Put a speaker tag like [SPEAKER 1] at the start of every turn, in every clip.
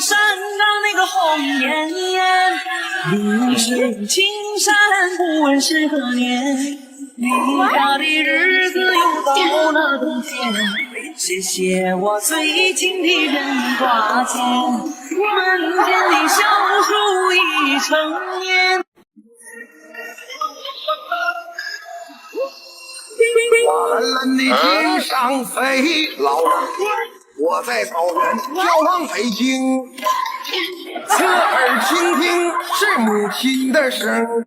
[SPEAKER 1] 山岗那个红艳艳，绿水青山不问是何年。离家的日子又到了冬天，谢谢我最亲的人挂牵，门前的小树已成年。
[SPEAKER 2] 蓝蓝的天上飞，老人我在草原眺望北京，侧耳倾听是母亲的声。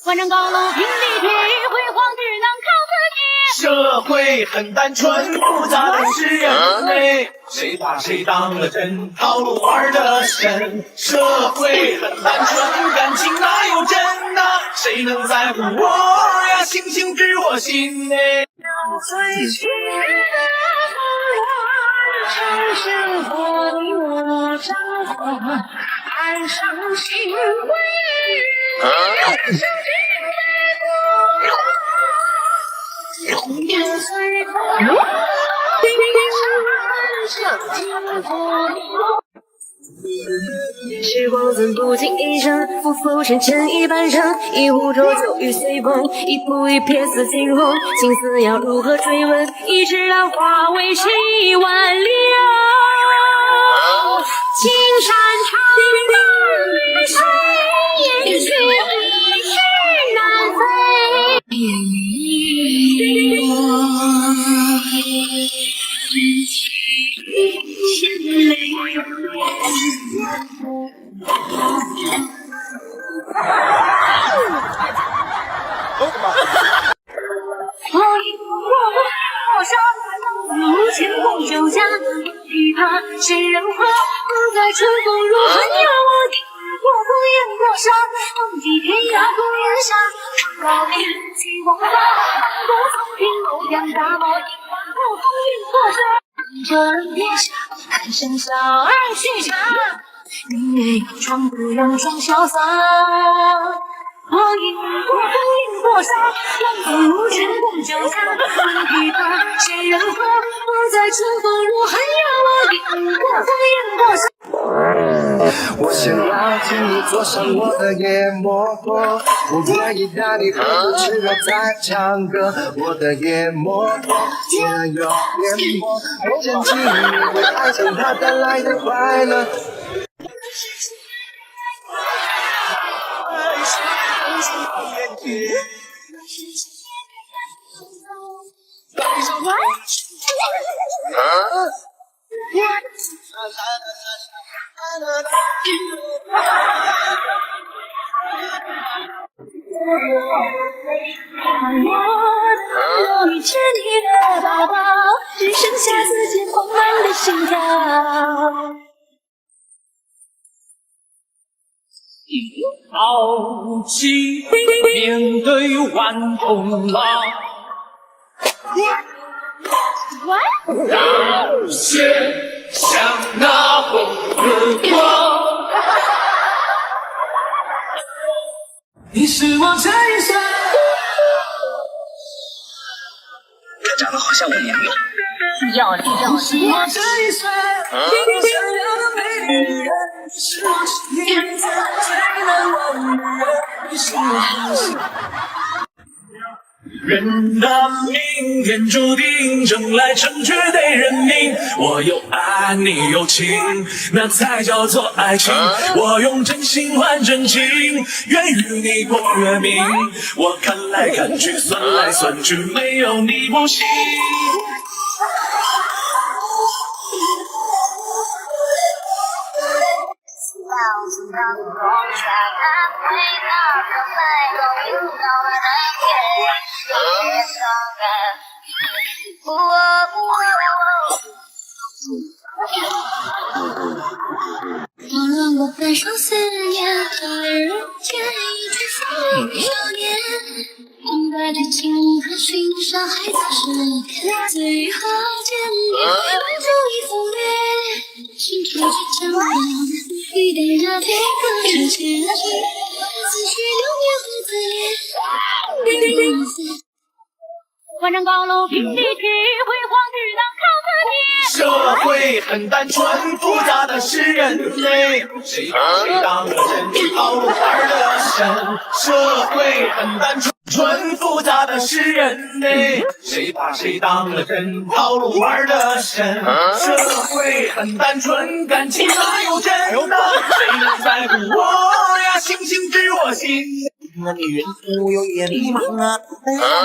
[SPEAKER 3] 万丈高楼平地铁，辉煌只能靠自己。
[SPEAKER 1] 社会很单纯，复杂的是人类，谁把谁当了真，套路玩得深。社会很单纯，感情哪有真呐？谁能在乎我呀？星星知我心内。最亲爱的城市和你我交换，爱上心灰意，爱上永远随风，
[SPEAKER 3] 时光怎不经一生，浮浮沉沉一半生，一壶浊酒欲随风，一步一瞥似惊鸿，心思要如何追问，一直浪花为谁挽留？青山长路与谁，也许一世难飞。如前共酒家，琵琶谁人和？不在春风如寒鸦，我过烽烟过沙，梦寄天涯共烟霞。高明起风发，不从平楼阳大漠，一番不风云破沙。这天下，看生小儿许茶，你闯不让装潇洒。我饮过烽烟过沙，浪子如前共酒家。琵琶谁人和？不在春风如寒鸦，我饮过烽烟过沙。
[SPEAKER 2] 我想要请你坐上我的野摩托，我愿意带你喝酒吃肉再唱歌。我的野摩托也有烟波，我牵起你为爱情它带来的快乐。
[SPEAKER 3] 我遇见你的宝宝，只剩下自己狂乱的心跳。
[SPEAKER 1] 豪气面对万重浪，热血像那红日光。你是我这一生。
[SPEAKER 4] 他长得好像我娘哟。
[SPEAKER 3] 要力量，
[SPEAKER 1] 你是我这一生我想要的美丽女人，是我这一辈子最难忘的人，你是我的心。人的命天注定，生来成全对人命。我有爱，你有情，那才叫做爱情。我用真心换真情，愿与你共月明。我看来看去，算来算去，没有你不行。
[SPEAKER 3] 我让我感受思念，突然人间一只风雨少年，等待着情和寻找海角时刻，最后见面，满足一风烈，心处去张望，一点热泪更深切，思绪流年不自恋。万丈高楼平地铁，辉煌只能靠自己。
[SPEAKER 1] 社会很单纯，复杂的是人人嘞，谁把谁当了真，套路玩的深，社会很单纯复杂的是人嘞，谁把谁当了真，套路玩的深，社会很单纯，感情哪有真的，谁能在乎我呀？星星知我心。那女人富有也迷茫啊，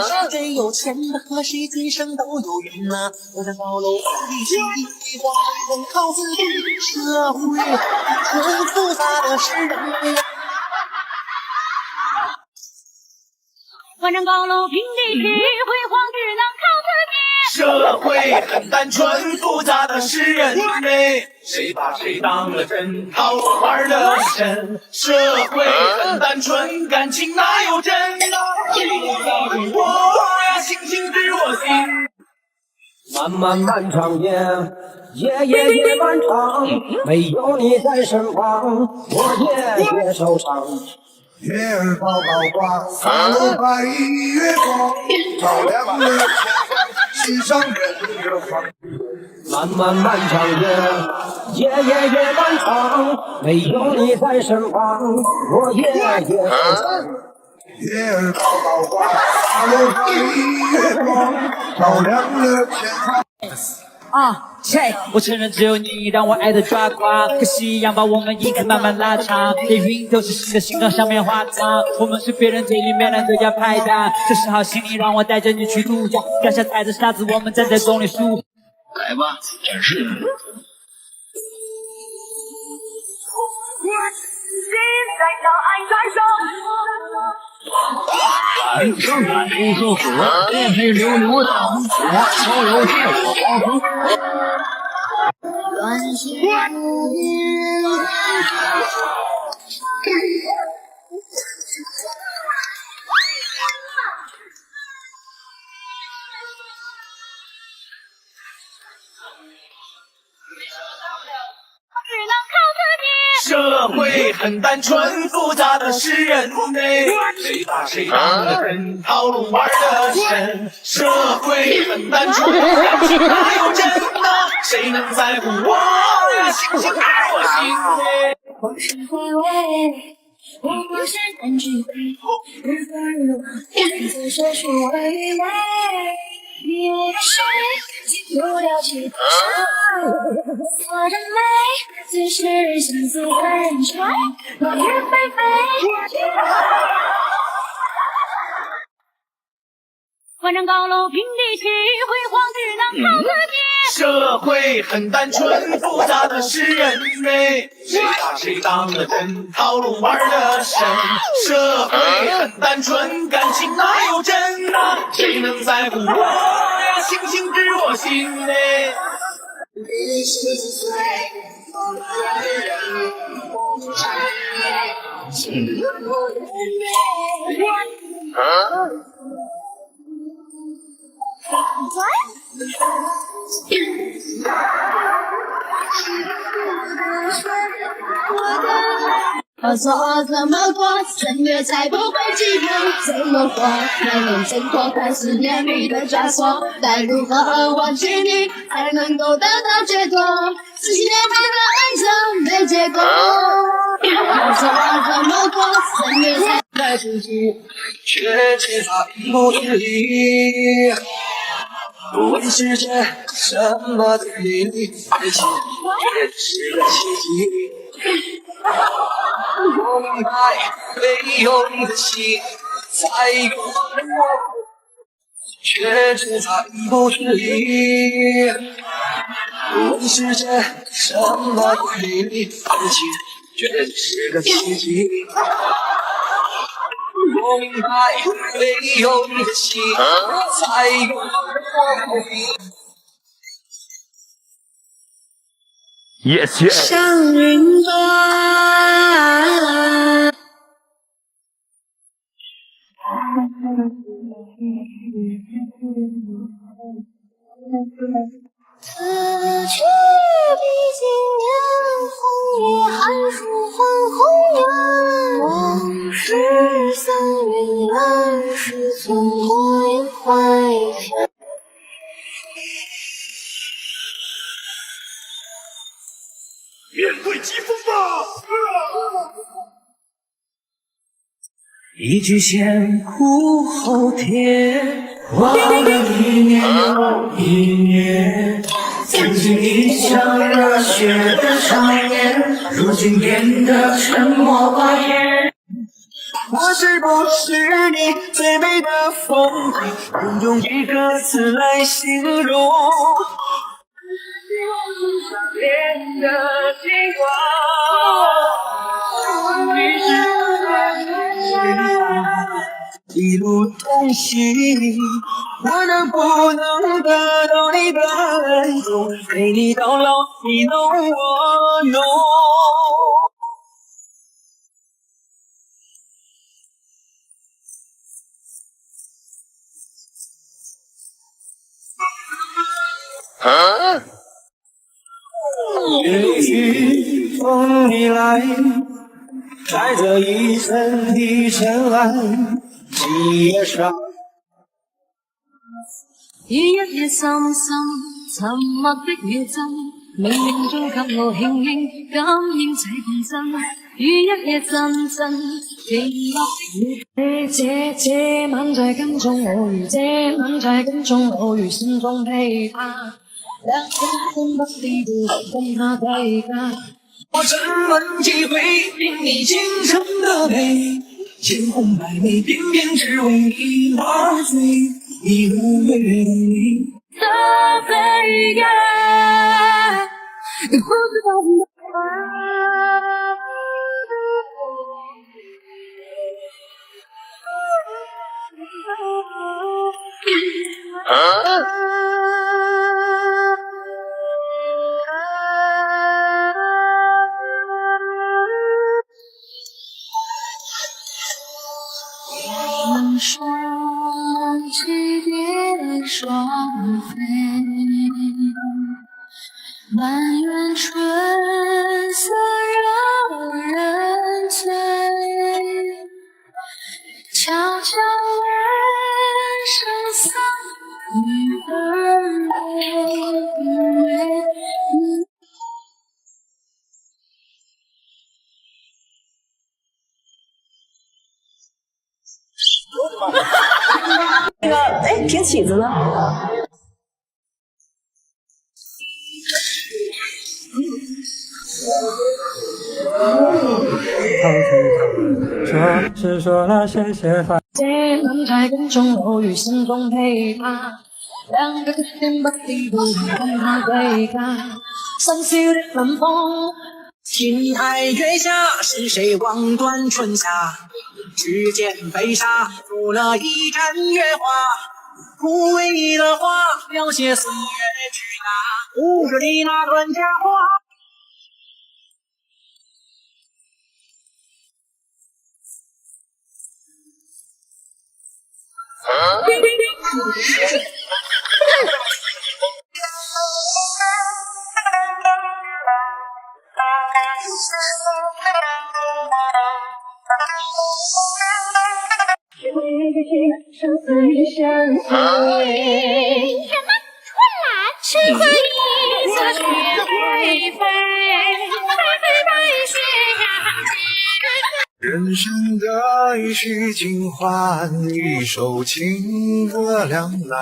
[SPEAKER 1] 是最有钱的和谁今生都有缘呐。我在高楼一起光光靠自己，社会很复杂的是人呀。
[SPEAKER 3] 万丈高楼平地起，辉煌只能靠自己。
[SPEAKER 1] 社会很单纯，复杂的是人类，谁把谁当了真，套路玩的深。社会很单纯，感情哪有真啊？谁能在乎我呀？星星知我心。
[SPEAKER 2] 漫长夜漫长，没有你在身旁，我也受伤。月儿高高挂，洒落白月光，照亮了世上人的方。漫长夜漫长，没有你在身旁，我也受伤。月儿高高挂，洒落白月光，照亮了前方。
[SPEAKER 5] 我承认只有你让我爱的抓狂，可惜一样把我们一直慢慢拉长，连云都是新的形状像棉花糖，我们是别人嘴里面的最佳拍档，这时好心里让我带着你去度假，脚下踩着沙子我们站在公里数。
[SPEAKER 4] 来吧，展示。
[SPEAKER 1] 反正俺不说火，也是溜溜的，我手有劲，我跑不
[SPEAKER 3] 乱世
[SPEAKER 1] 社会很单纯，复杂的是人类，谁把谁当了真，套路玩的深。社会很单纯，感情哪有真的？谁能在乎我呀？星星知我心嘞。
[SPEAKER 3] 我是回味，我是单只会，日复日往，自说出我的愚昧。你为了谁，竟不了其他伤，做人美，最是相思的人潮，落叶纷飞。万丈高楼平地起，辉煌只能靠自己。
[SPEAKER 1] 社会很单纯，复杂的是人类，谁把谁当了真，套路玩的深。社会很单纯，感情哪有真啊？谁能在乎我呀？星星知我心嘞。
[SPEAKER 3] 日夕岁，我们的人，我不善美，情不能美。我错怎么过，3月才不会寂寞，怎么活？没能挣脱开思念里的枷锁，该如何忘记你，才能够得到解脱？4、7年半的爱情没结果，我错怎么过，3月才
[SPEAKER 2] 在自己，却只差一步之离。问世间什么最美丽？爱情却是个奇迹。我明白，没有你的心，才有我，却只差一步之离。问世间什么最美丽？爱情却是个奇迹。我明白，没有你的心，才有我。
[SPEAKER 1] Yes。
[SPEAKER 3] 像云端。此去毕竟年，红叶寒暑换红颜。往事散云乱，是存火焰怀天。
[SPEAKER 4] 面
[SPEAKER 2] 会疾风吧！
[SPEAKER 1] 一句先苦后甜，忘了一年又一年。曾经一腔热血的少年，如今变得沉默寡言。我是不是你最美的风景？不用一个字来形容。恋的情话，你是一路同行，我能不能得到你的恩宠？陪你到老，你侬我侬。雨风里来，带着一层的尘埃，记忆上。
[SPEAKER 3] 雨一夜深深，沉默的夜浸，冥冥中給我輕輕感應這共振。雨一夜陣陣，寂寞的夜。這晚在跟蹤我如，這晚在跟蹤我如，心中琵琶。兩分鐘不離不跟他對家。
[SPEAKER 1] 我怎麼體會令你傾城的美？千紅百媚，偏偏只為你麻醉。一路月裏
[SPEAKER 3] 的悲哀，不知道你双栖蝶双飞，满园春色惹人醉。悄悄问声三女儿美。
[SPEAKER 6] 那个，哎，听起子呢？
[SPEAKER 1] 说是说了谢谢他。
[SPEAKER 3] 这晚在跟踪我与心中琵琶，兩個天不地不跟他對家，深宵的冷風。
[SPEAKER 1] 青苔月下，是谁望断春夏？指尖飞沙，出了一trận月花。枯萎的花，描写岁月巨大，不是你那段佳话。
[SPEAKER 3] 生死与相随，什么春来是花一色雪飞飞，飞飞白雪呀。
[SPEAKER 2] 人生的一曲尽欢，一首情歌两难，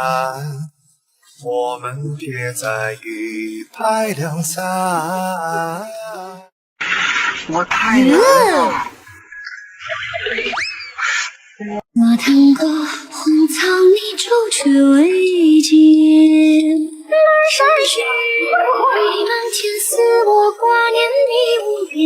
[SPEAKER 2] 我们别再一拍两散。我太难了。
[SPEAKER 3] 我趟过荒草泥洲，却未见南山雪，未满天似我挂念你无边。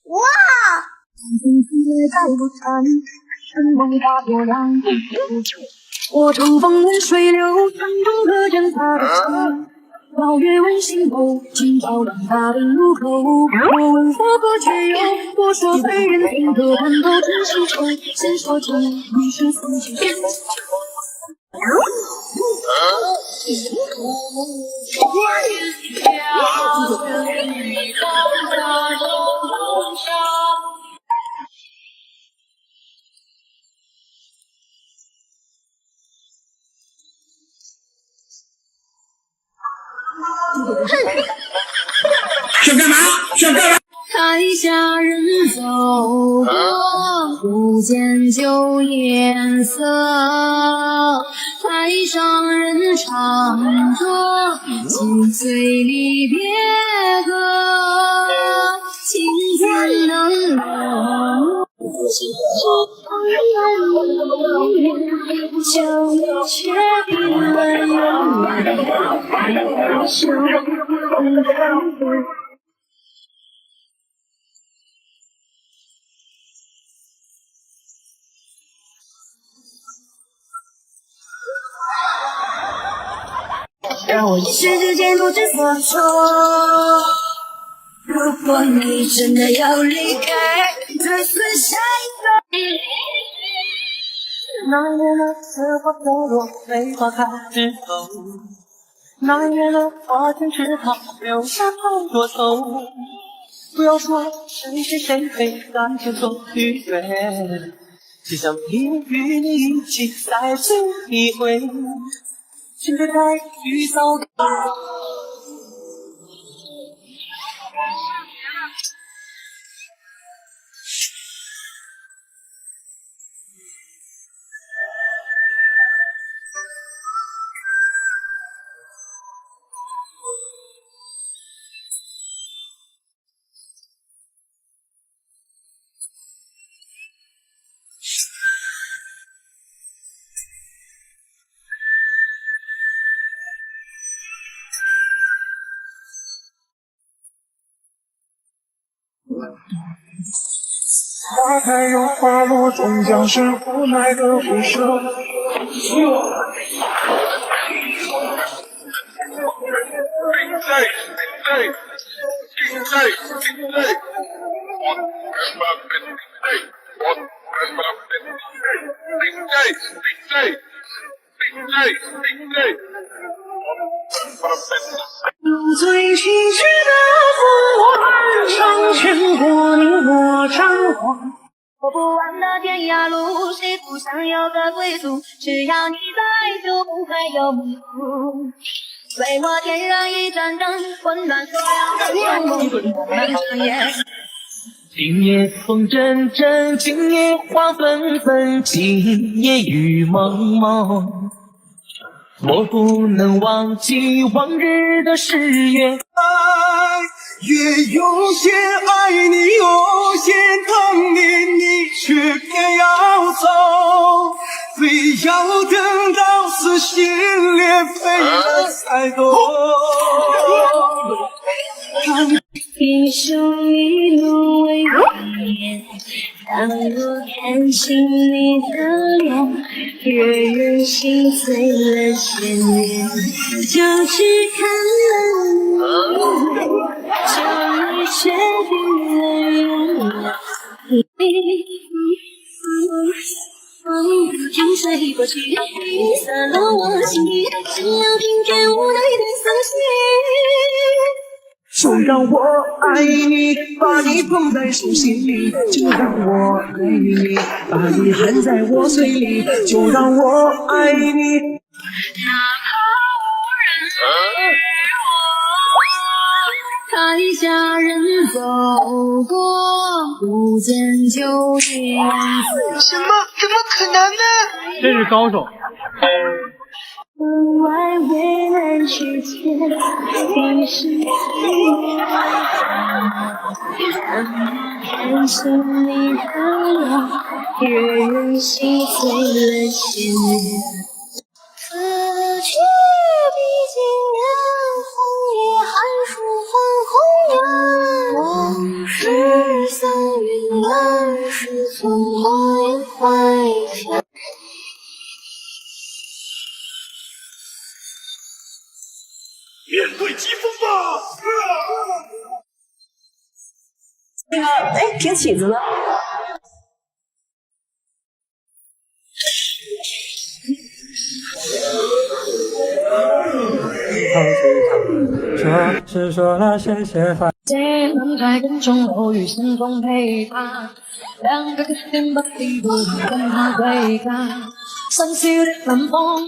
[SPEAKER 6] 哇！
[SPEAKER 3] 我乘风问水流，船中可见他的船。邀月问星斗，今朝让他的路口。我问佛何解忧？我说非人听得看透真是愁。先说情，你是从前。
[SPEAKER 2] 想干嘛？想干嘛？
[SPEAKER 3] 台下人走过，不见旧颜色。台上人唱着心碎离别歌，青春能落。就确定了永远的手。让我一时之间不知所措。如果你真的要离开，再次下一个。
[SPEAKER 1] 那一年的刺花飘落，梅花开枝头。那一年的花间池塘，留下好多愁。不要说谁是谁非，感情多愉悦。只想与你一起再次体会。请别再去糟糕。
[SPEAKER 2] 花开又花落，终将是无奈的不舍。
[SPEAKER 1] 最崎岖的风岸上，牵过你我张望。
[SPEAKER 3] 走不完的天涯路，谁不想有个归宿？只要你在，就不会有迷途。为我点燃一盏灯，温暖所有的夜梦，我们长夜。
[SPEAKER 1] 今夜风阵阵，今夜花纷纷，今夜雨蒙蒙。我不能忘记往日的誓言。
[SPEAKER 2] 爱越用心，爱你有心，疼你却偏要走，非要等到撕心裂肺了才懂。
[SPEAKER 3] 一生一路为你，当我看清你的脸，越任心碎了千年，就去看了你，就你确定了永远。江水过去，雨洒落我心底，只要听见无奈的伤心。
[SPEAKER 1] 就让我爱你，把你捧在手心里；就让我爱你，把你含在我嘴里；就让我爱你，
[SPEAKER 3] 哪怕无人知我。台下人走过，不见旧颜色。
[SPEAKER 2] 什么？怎么可能呢？
[SPEAKER 5] 真是高手。
[SPEAKER 3] 分外为难去牵，一世情。看清你的脸，越任心碎了千年。可却毕竟年红叶，寒暑换红颜。往事散云乱世，从花言怀天。
[SPEAKER 2] 面对疾风吧！
[SPEAKER 6] 那个，哎，挺起子的。
[SPEAKER 5] 只说了谢谢他。
[SPEAKER 3] 谁能在人中偶遇，心中陪他？两个可怜的地图跟他对看，深宵的冷風。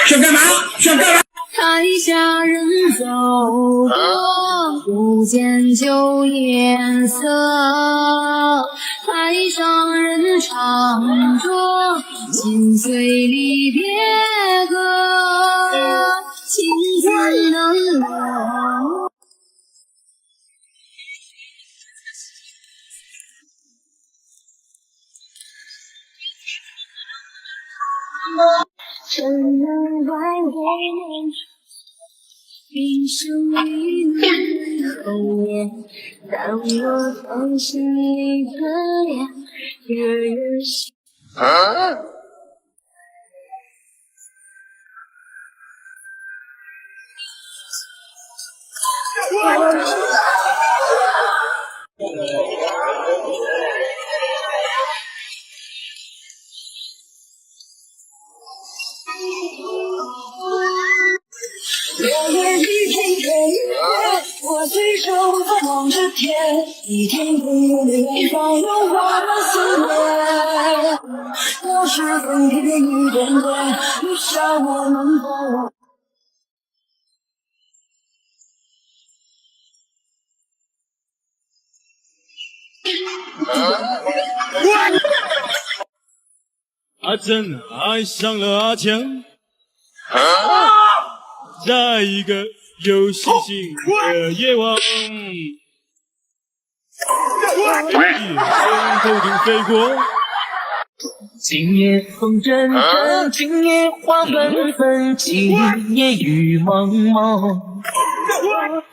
[SPEAKER 2] 想干嘛？想干嘛？
[SPEAKER 3] 台下人走过，不见旧颜色。台上人唱着心碎离别歌，青春能落。尘人外为人，冰生一暖红颜，让我从心里可怜，月月心。
[SPEAKER 1] 我愿一天天我最手望着天，一天不远方有我的思念。要是分别一点点，留下我们的。
[SPEAKER 7] 阿珍爱上了阿强，在一个有星星的夜晚，夜从头顶飞过。
[SPEAKER 1] 今夜风阵阵，今夜花纷纷，今夜雨蒙蒙。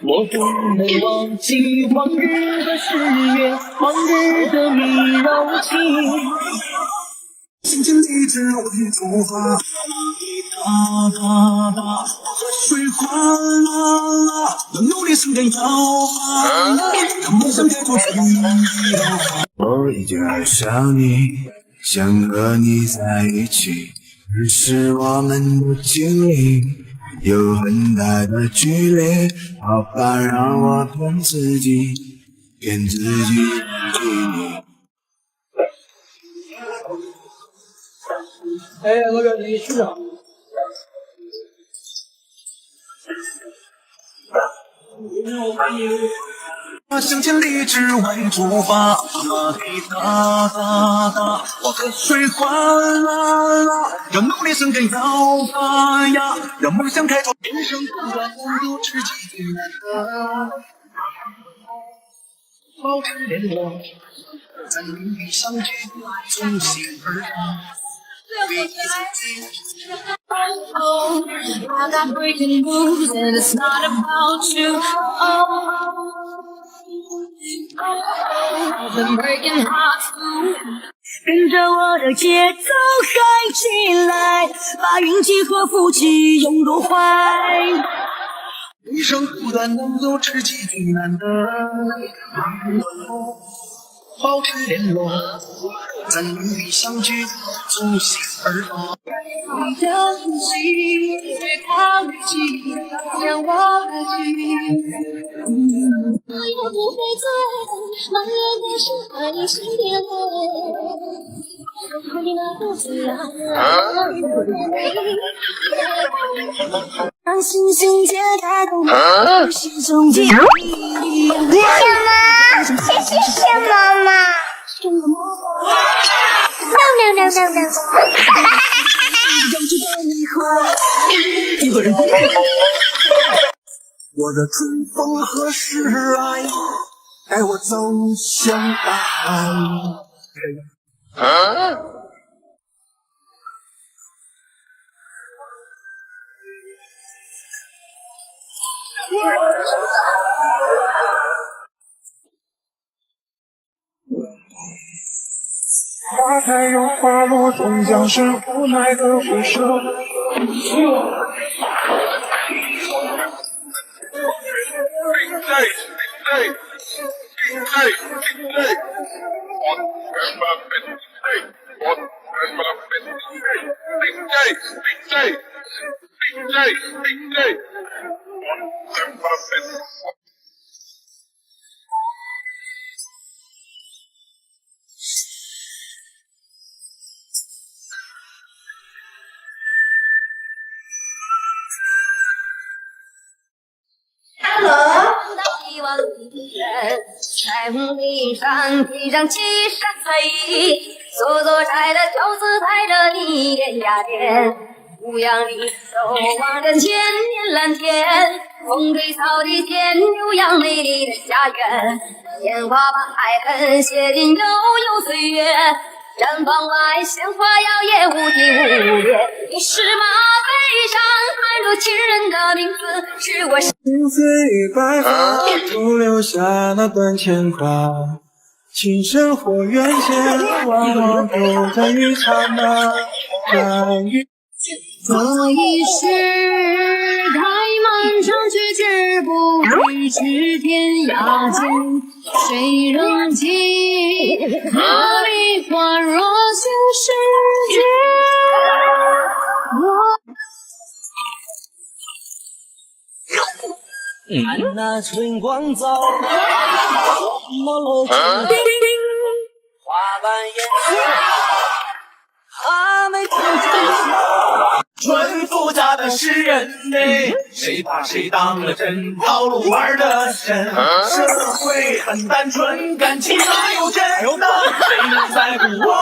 [SPEAKER 1] 我不能忘记往日的誓约，往日的你柔情。
[SPEAKER 2] 心情一直为出发，哒哒哒，河水哗啦啦，让努力声音摇摆，让梦想变作春意的花。我已经爱上你，想和你在一起，只是我们的距离有很大的距离，好吧，让我骗自己，骗自己忘记你。
[SPEAKER 5] 哎，老表，你去哪？
[SPEAKER 2] 我向千里之外出发，滴答答答，我河水哗啦啦，让努力声根摇发芽，让梦想开拓。人生不管能有知己最难得，保持联络，在努力相聚，从心而发。
[SPEAKER 3] I got breaking moves and it's not about you. I've been breaking hearts too.
[SPEAKER 1] 跟着我的节奏嗨起来，把运气和福气拥入怀。
[SPEAKER 2] 人生不但能有知己最难得，保持联络，在努力相聚，从心而发。
[SPEAKER 3] 你的呼吸越靠越近，让我来去。我也不会醉，满眼都是爱你身边的人，和你那不自然。
[SPEAKER 1] 让星星解开洞，心中记忆。
[SPEAKER 8] 什么？这是什么嘛？No no no no no！
[SPEAKER 2] 我的春风何时来？带我走向大海。花开又花落，终将是无奈的回首。
[SPEAKER 3] 在梦里上几张七杀飞，做做柴的酒肆抬着你点呀点，牧羊里守望着千年蓝天，风吹草低见牛羊美丽的家园，烟花把爱恨写进悠悠岁月，毡房外鲜花摇曳无际无边，你是马背上喊出亲人的名字，是我
[SPEAKER 2] 青丝与白发，徒留下那段牵挂。情深或缘浅，往往都在一刹那。相遇
[SPEAKER 3] 这一世太漫长，却知不知去天涯间，谁人记？何必换若现世间？
[SPEAKER 1] 看那春光早，朦胧之花瓣艳，还没听见。纯复杂的是人类，谁把谁当了真，套路玩得深。社会很单纯，感情哪有真？谁能在乎我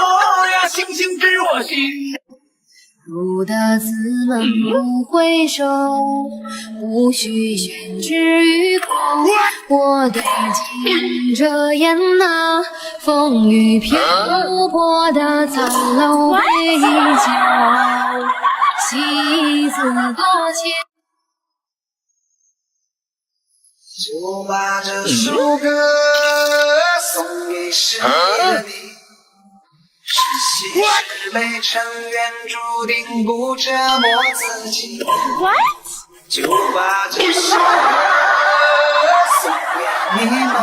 [SPEAKER 1] 呀？星星知我心。
[SPEAKER 3] 路的自门不回首，无需宣之于口。我对镜着眼那风雨漂泊的残楼微笑，戏子多情。
[SPEAKER 2] 就把这首歌送给深夜的你。是喜是悲，成缘注定不折磨自己。就把这首歌送给你们。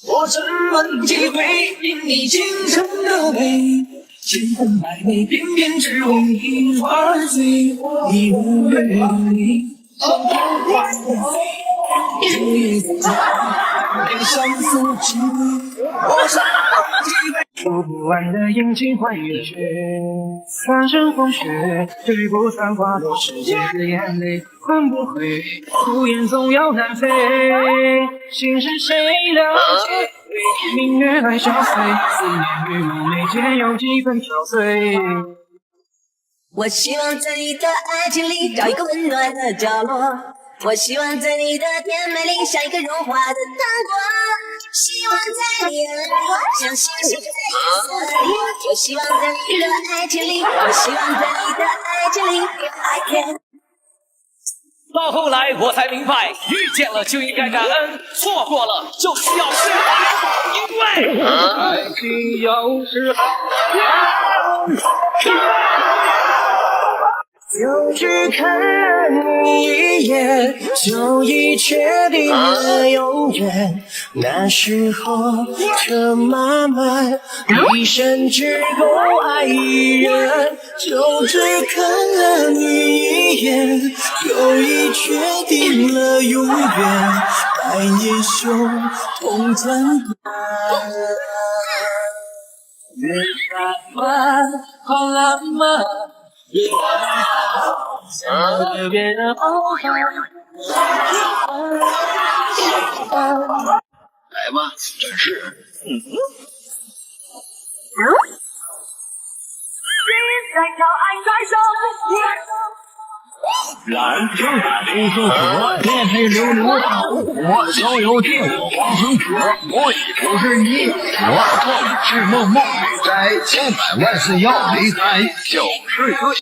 [SPEAKER 1] 我怎么能体会因你倾城的美？千分百媚，偏偏只为你而醉。你无月的你，像梦幻的飞，昼夜在家，连相思之我怎么体会？说不完的阴晴换月缺，三生风雪，对不穿花落世间的眼泪，换不回，孤雁总要南飞，心是谁了解？为明月来相随，思念与梦眉间有几分憔悴。
[SPEAKER 6] 我希望在你的爱情里找一个温暖的角落，我希望在你的甜美里像一个融化的糖果，希望在你耳朵像星星在夜色里，我希望在你的爱情里，我希望在你的爱情里 I can。
[SPEAKER 1] 到后来我才明白，遇见了就应该感恩，错过了就需要释怀，因为爱情有时候
[SPEAKER 2] 就只看你一眼，就已确定了永远。那时候车马慢，一生只够爱一人，就只看了你一眼，就已确定了永远。百年兄同参半，
[SPEAKER 1] 月山湾好浪漫。特别的好看。
[SPEAKER 4] 来吧，展示。
[SPEAKER 7] 燃生流苏河，电配流流草，我逍遥剑，我黄河河，我已不是你，我做是梦梦里在，千百万次要离开，就是个。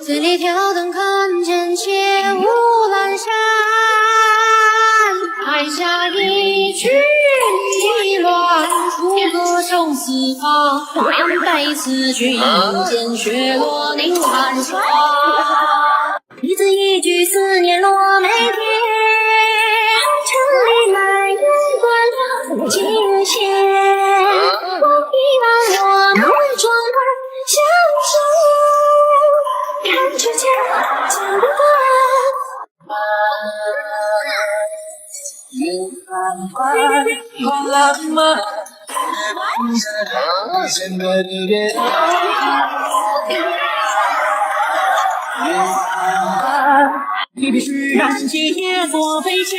[SPEAKER 3] 醉里挑灯看见千雾阑珊，台下一曲意乱传。如歌手四方，两代词句，见雪落凝寒霜。一字一句思念落梅天，城里来人断了琴弦。我遗忘我们窗外相守，看着家乡的花。
[SPEAKER 1] 好浪漫，现在的别你必须燃起野火飞雪，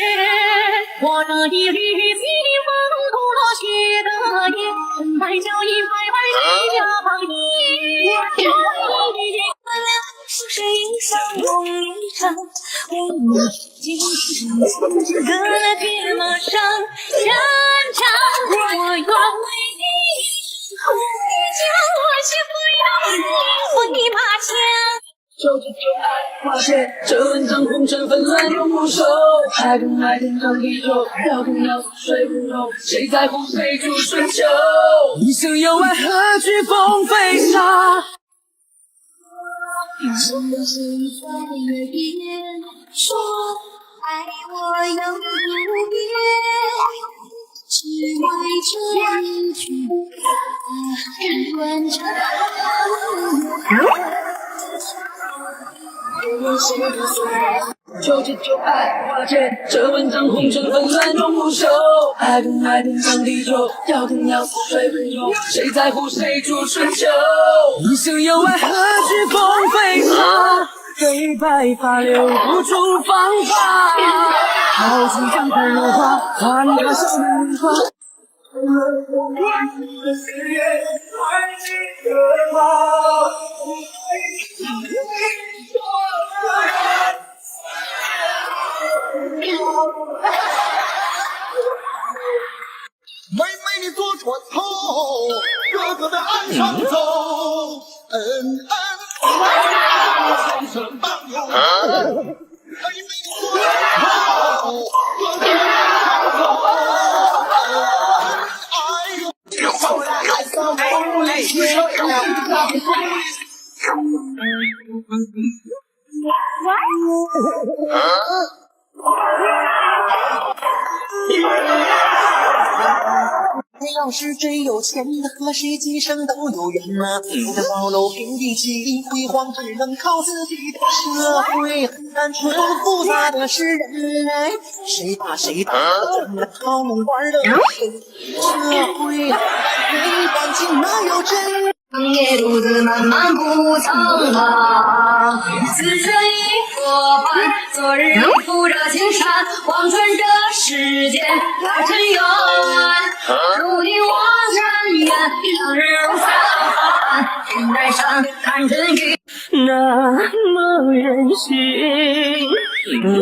[SPEAKER 1] 我这一缕清风吐落雪的叶，等待脚印徘徊谁家旁边。
[SPEAKER 3] 是谁迎上红衣裳？我们今世隔了铁马上，山长我愿为你护你家，我是不要你我的马枪。
[SPEAKER 1] 化雪，这文章红尘纷乱永不收。爱跟爱天长地久，要跟要水不柔。谁在乎谁主春秋？一生有爱，何惧风飞沙？
[SPEAKER 3] 深深在耳边说，爱我要不变，只为这一句断肠。
[SPEAKER 1] 999爱化解，这文章红尘纷乱永不休。爱跟爱天长地久，要跟要死水不柔。谁在乎谁主春秋？一生有爱，何惧风飞沙？黑白发留不出芳华，好情江河如画，看他笑如花。
[SPEAKER 7] 妹妹你坐船头，哥哥在岸上走，双生伴游。妹妹你坐船头，哥哥在岸上走，哎呦，后来还是梦里去了。
[SPEAKER 1] 要是最有钱的和谁今生都有缘呐、我的高楼平地起，辉煌只能靠自己。社会很单纯，复杂的是人来，谁把谁当成了好能玩的人。社会没感情哪有真？
[SPEAKER 3] 夜独自漫漫不苍茫，此生已过半，昨日负着青山，望穿这世间大尘缘。如今我尘缘，当日如三寒，天台上看真雨，
[SPEAKER 1] 那么任性，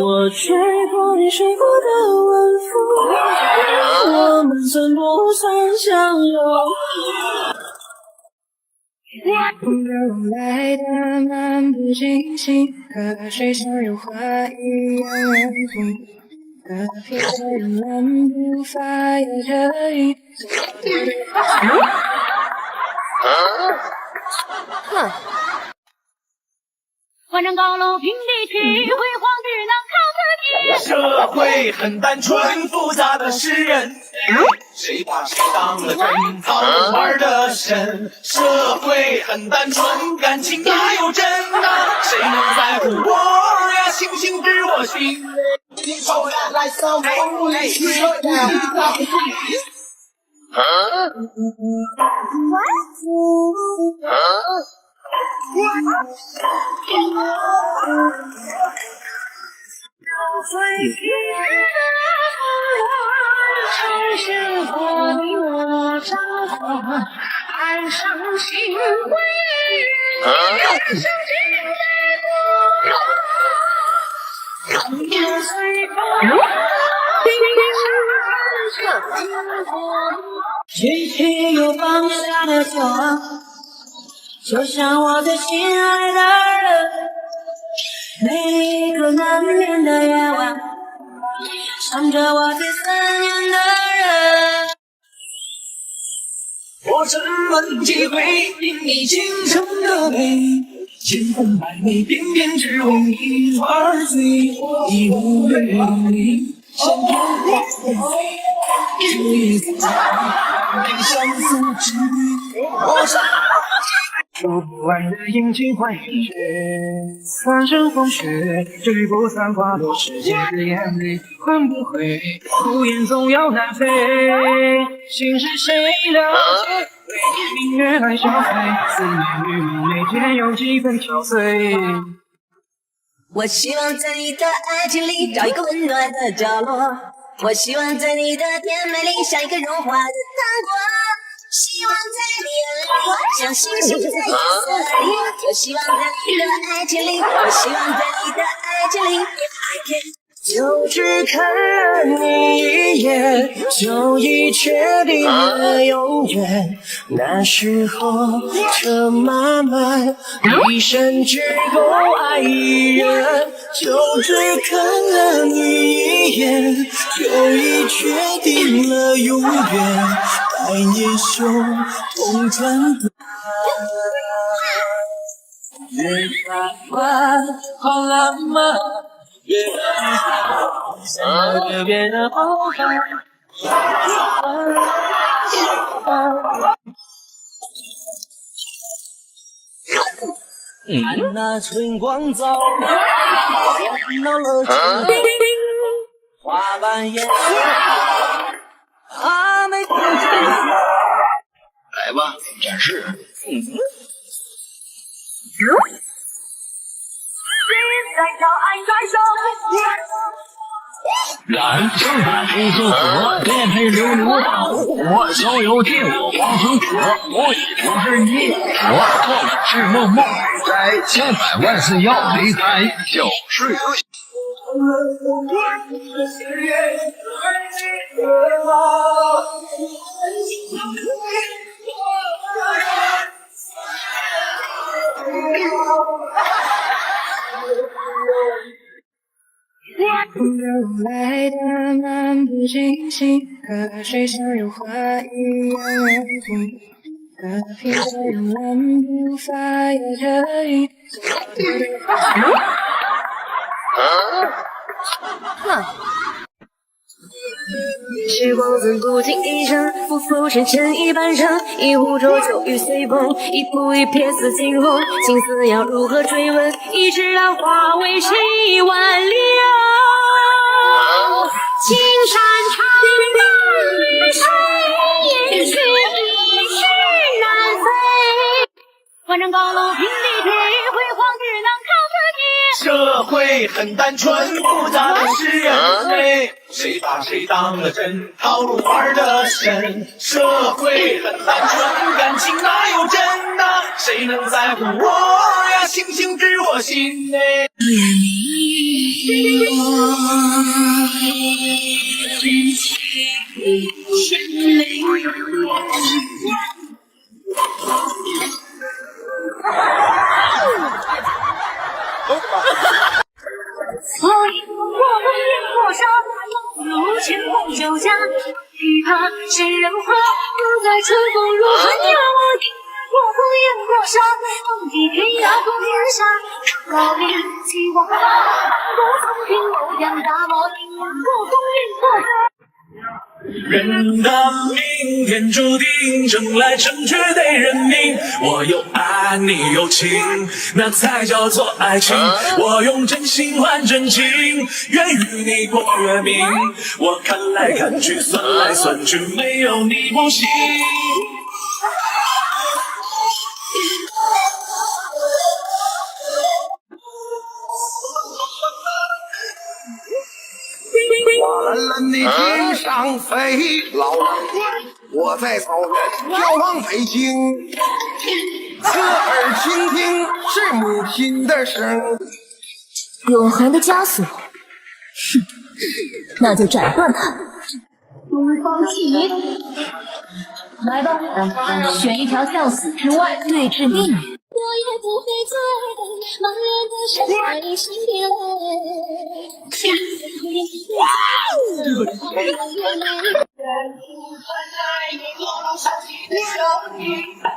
[SPEAKER 1] 我吹过你吹过的晚风，我们算不算相拥？
[SPEAKER 3] 风来的漫不经心，河水像融化一样痛，隔片人漫步发芽着雨。换成高楼平地起，辉煌只能靠自己。
[SPEAKER 1] 社会很单纯，复杂的是人。谁把谁当了真，好玩的神。社会很单纯，感情哪有真啊？谁能在乎我呀？星星知我心。你手呀，来扫梦里去了。
[SPEAKER 3] 最平城市和你我札幌，岸上心会人生情在过口，年岁高，
[SPEAKER 1] 举起又放下的酒，就像我最心爱的人。每一个难眠的夜晚，想着我最思念的人。我怎么能体会你倾城的美？千红百媚，偏偏只为你而醉。一无月里，山川花飞，这一次没相思之旅。我是说不完的阴晴换雨雪，三生风雪，追不散花落世界的眼泪，换不回，孤雁总要南飞。心是谁了解？为你明月来消费，思念与梦眉间有几分憔悴。
[SPEAKER 6] 我希望在你的爱情里找一个温暖的角落，我希望在你的甜美里像一个融化的糖果，希望在你眼里像星星在夜色里，我希望在你的爱情里，我希望在你的爱情里 I can
[SPEAKER 1] 就只看了你一眼，就已确定了永远。那时候车马慢，一生只够爱一人。就只看了你一眼，就已确定了永远。百年修同船渡，月发弯，好浪漫。别让别人好看。那春光照，看到了天，花瓣颜色，还没停止。
[SPEAKER 4] 来吧，展示。
[SPEAKER 7] 燃生产黑色火，炼配流大火，小有劲我黄河火，我已不是你我梦是梦梦在千百万次要离开就是个
[SPEAKER 3] 流来的漫不经心，河水像油画一样安静，和平的慵懒步伐有着一时光曾不经一生，浮浮沉沉一半生，一壶浊酒欲随风，一步一瞥似惊鸿，心思要如何追问，一直到化为水万流。青山长满绿水，烟雪一去难飞。万丈高楼平地铁，辉煌只能靠自己。
[SPEAKER 1] 社会很单纯，复杂的是人类，谁把谁当了真，套路玩得深。社会很单纯，感情哪有真的？谁能在乎我呀？星星知我心内。
[SPEAKER 3] 如千红酒家，只怕谁人花，不在春风如寒鸦。我风烟过沙，梦几天涯共天下。高丽起望花，不曾听某江大漠，我风云过海。
[SPEAKER 1] 人的命天注定，争来争去得人命。我有爱，你有情，那才叫做爱情。我用真心换真情，愿与你过月明。我看来看去，算来算去，没有你不行。
[SPEAKER 2] 蓝蓝的天上飞，老狼我在草原眺望北京，侧耳倾听是母亲的声。
[SPEAKER 9] 永恒的枷锁，哼，那就斩断它。
[SPEAKER 3] 东方气，
[SPEAKER 9] 来吧，选一条向死之外对峙命运。
[SPEAKER 3] 我也不会醉，茫然的深海里心底累。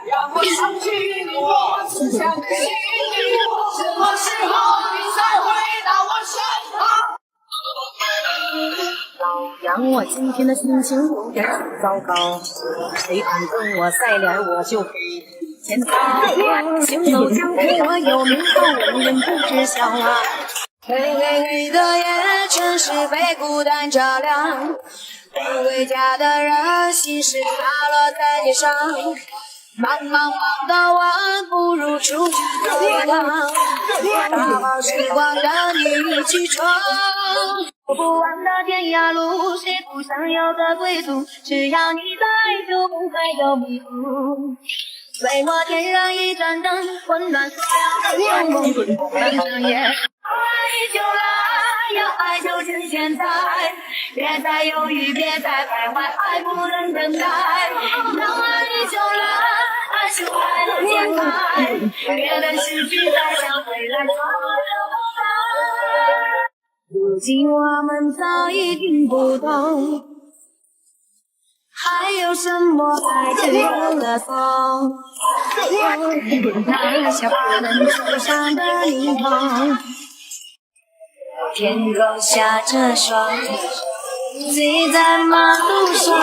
[SPEAKER 3] 让我想起你，我思想的心里，什么时候你才回到我身旁？老杨，我今天的心情有点糟糕，谁敢跟我赛脸，我就比以前高。行走江湖，我有名头，人人不知晓啊。黑黑黑的夜，城市被孤单照亮，不回家的人心事洒落在街上。忙忙忙的晚，不如出去走一趟，大好时光等你一起闯。走不完的天涯路，谁不想有个归宿？只要你在，就不会有迷途。为我点燃一盏灯，温暖所有的梦，不分整夜。爱就来，要爱就趁现在，别再犹豫，别再徘徊，爱不能等待。让爱就来，爱就来了解开，别等失去再想回来，错就不在。如今我们早已听不懂，还有什么爱只有了痛？那小不能受伤的灵魂，天空下着霜，醉在马路上，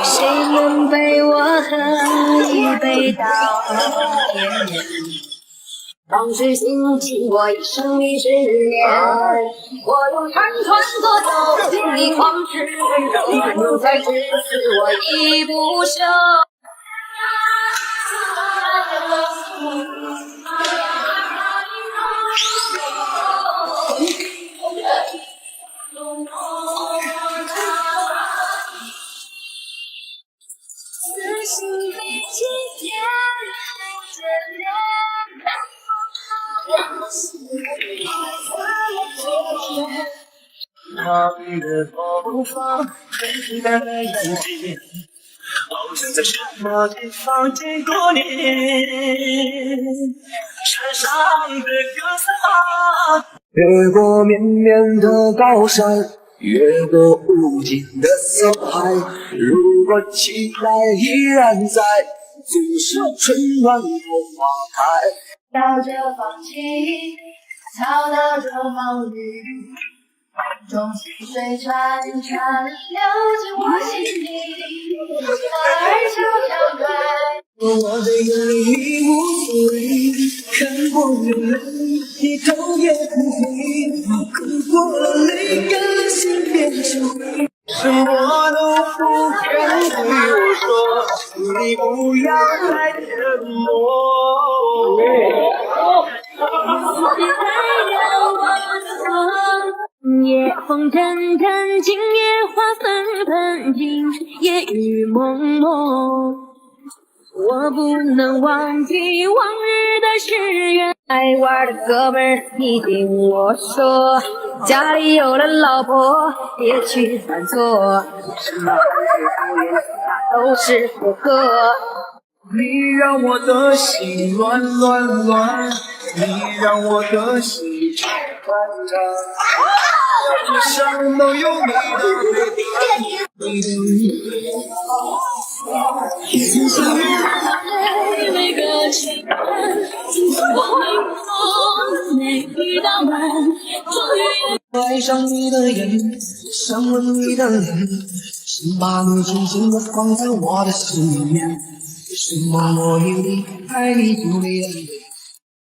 [SPEAKER 3] 谁能陪我喝一杯到天？当时心情我已生离10年，我用山川歌奏，尽力狂驰人生，不再只是我一不休。此心非起点，
[SPEAKER 1] 你的头发，你的眼睛，好像在什么地方见过你。山上的格桑，
[SPEAKER 2] 越过绵绵的高山，越过无尽的色海。如果期待依然在，就是春暖花开。
[SPEAKER 3] 笑着放弃，吵闹着放雨，梦中细水潺潺流进我心里，花儿悄悄开。
[SPEAKER 2] 我的眼里你无所谓，看过眼泪，你头也不回，哭过了泪，干了心变成灰。
[SPEAKER 1] 什么都不肯对我说，你不要再沉默。
[SPEAKER 3] 夜风阵阵，今夜花纷纷，今夜雨蒙蒙。我不能忘记往日的誓言。爱玩的哥们儿，你听我说，家里有了老婆，别去犯错。什么不愿那都是过客。
[SPEAKER 1] 你让我的心乱乱乱，你让我的心吵翻腾，世上都有你的背
[SPEAKER 3] 此心的每个情感，尽诉我回眸每一道门，终于
[SPEAKER 2] 爱上你的眼，想吻你的脸，请把你紧紧地放在我的心里面。为什么我一离开你就离了？